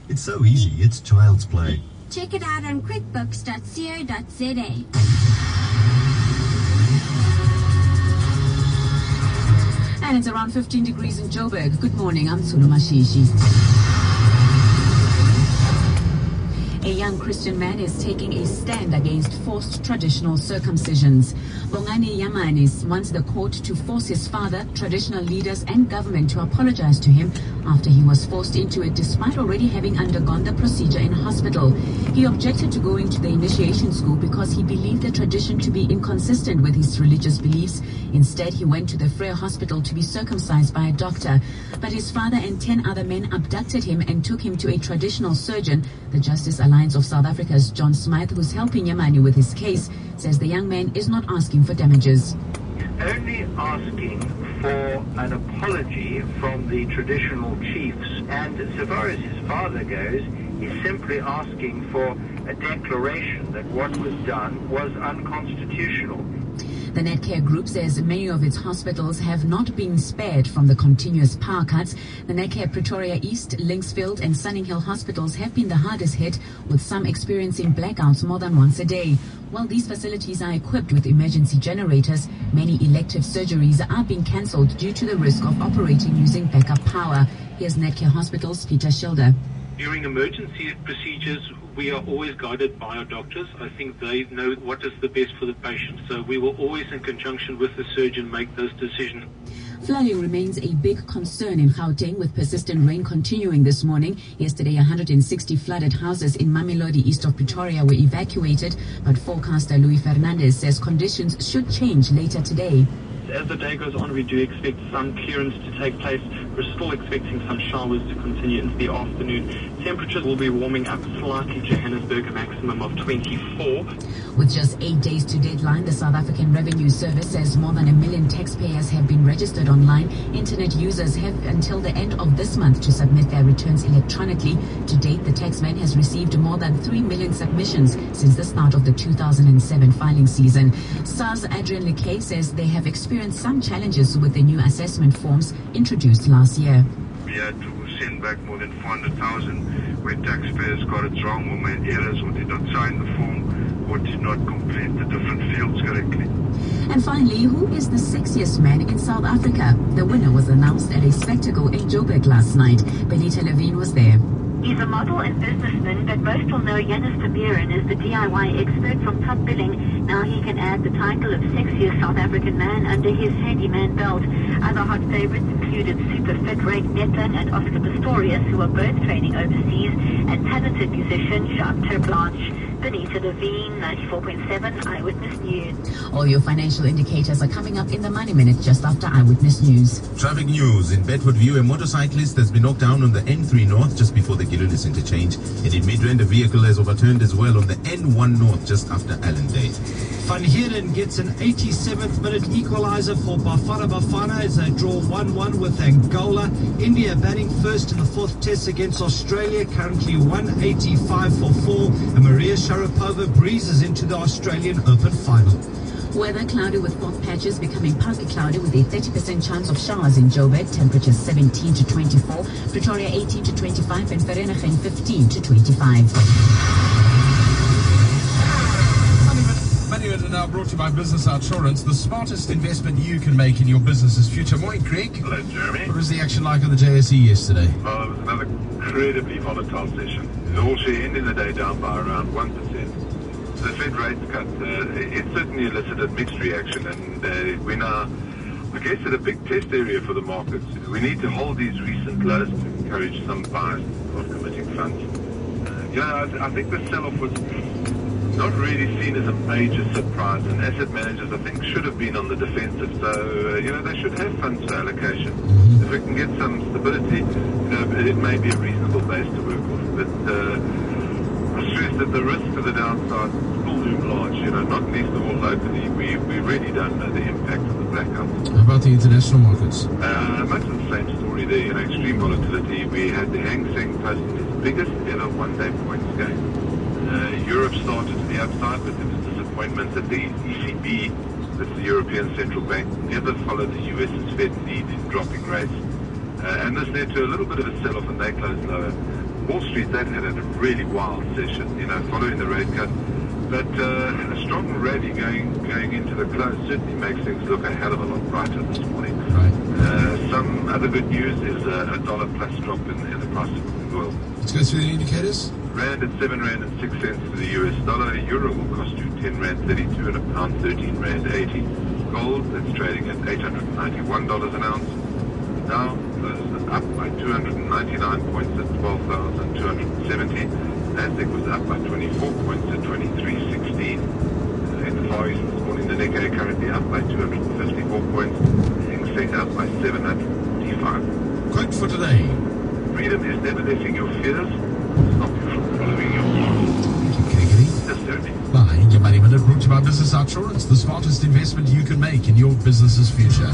It's so easy, it's child's play. Check it out on quickbooks.co.za. And it's around 15 degrees in Joburg. Good morning, I'm Tsulu Mashishi. A young Christian man is taking a stand against forced traditional circumcisions. Bongani Yamani wants the court to force his father, traditional leaders and government to apologize to him after he was forced into it despite already having undergone the procedure in hospital. He objected to going to the initiation school because he believed the tradition to be inconsistent with his religious beliefs. Instead, he went to the Frere Hospital to be circumcised by a doctor. But his father and 10 other men abducted him and took him to a traditional surgeon. The Justice Alliance of South Africa's John Smythe, who's helping Yamani with his case, says the young man is not asking for damages. Only asking for an apology from the traditional chiefs, and so far as his father goes, he's simply asking for a declaration that what was done was unconstitutional. The Netcare Group says many of its hospitals have not been spared from the continuous power cuts. The Netcare Pretoria East, Linksfield and Sunninghill hospitals have been the hardest hit, with some experiencing blackouts more than once a day. While these facilities are equipped with emergency generators, many elective surgeries are being cancelled due to the risk of operating using backup power. Here's Netcare Hospital's Peter Schilder. During emergency procedures, we are always guided by our doctors. I think they know what is the best for the patient. So we will always, in conjunction with the surgeon, make those decisions. Flooding remains a big concern in Gauteng, with persistent rain continuing this morning. Yesterday, 160 flooded houses in Mamelodi, east of Pretoria, were evacuated. But forecaster Louis Fernandez says conditions should change later today. As the day goes on, we do expect some clearance to take place. We're still expecting some showers to continue into the afternoon. Temperatures will be warming up slightly. Johannesburg, a maximum of 24. With just 8 days to deadline, the South African Revenue Service says more than 1 million taxpayers have been registered online. Internet users have until the end of this month to submit their returns electronically. To date, the taxman has received more than 3 million submissions since the start of the 2007 filing season. SARS Adrian Lekay says they have experienced some challenges with the new assessment forms introduced last year. We had to send back more than 400,000 where taxpayers got it wrong or made errors or did not sign the form or did not complete the different fields correctly. And finally, who is the sexiest man in South Africa? The winner was announced at a spectacle in Joburg last night. Belita Levine was there. He's a model and businessman, but most will know Janus Tabiran as the DIY expert from Top Billing. Now he can add the title of sexiest South African man under his handyman belt. Other hot favorites included super fit Ray Netlin and Oscar Pistorius, who are both training overseas, and talented musician Jacques Terblanche. Benita Levine, 94.7 Eyewitness News. All your financial indicators are coming up in the Money Minute just after Eyewitness News. Traffic news. In Bedford View, a motorcyclist has been knocked down on the N3 North just before the Gillilis interchange. And in Midrand, a vehicle has overturned as well on the N1 North just after Allendale. Van Heerden gets an 87th minute equalizer for Bafana Bafana as they draw 1-1 with Angola. India batting first in the fourth test against Australia, currently 185 for 4. And Maria Sharapova breezes into the Australian Open final. Weather cloudy with fog patches becoming partly cloudy with a 30% chance of showers in Joburg. Temperatures 17 to 24, Pretoria 18 to 25 and Vereeniging 15 to 25. Money Minute now brought to you by Business Outsurance, the smartest investment you can make in your business's future. Morning, Craig. Hello, Jeremy. What was the action like on the JSE yesterday? Well, it was another incredibly volatile session. The all share ended the day down by around 1%. The Fed rate cut, it certainly elicited mixed reaction, and we're now, I guess, at a big test area for the markets. We need to hold these recent lows to encourage some buyers of committing funds. I think the sell-off was not really seen as a major surprise, and asset managers, I think, should have been on the defensive. So, they should have funds for allocation. If we can get some stability, it may be a reasonable base to work with. But I stress that the risk to the downside will loom large, not least of all locally. We really don't know the impact of the blackouts. How about the international markets? Much of the same story there, extreme volatility. We had the Hang Seng posting its biggest ever one-day points gain. Europe started to the upside, but there was disappointment that the ECB, that's the European Central Bank, never followed the US's Fed lead in dropping rates. And this led to a little bit of a sell-off, and they closed lower. Wall Street, they've had a really wild session, following the rate cut. But a strong rally going into the close certainly makes things look a hell of a lot brighter this morning. Right. Some other good news is a dollar plus drop in the price of oil. Let's go through the indicators. Rand at 7 Rand and 6 cents to the US dollar. A euro will cost you 10 Rand 32 and a pound 13 Rand 80. Gold, that's trading at $891 an ounce. Dow closes up by 299 points at 12,270. Nasdaq was up by 24 points at 2316. In the Far East this morning, the Nikkei currently up by 254 points. Hang Seng up by 745. Quote for today. Freedom is never letting your fears stop you from following your dreams. Thank you, Gregory. Necessarily. Bye. Your Money Minute brought to you by Business Outsurance, the smartest investment you can make in your business's future.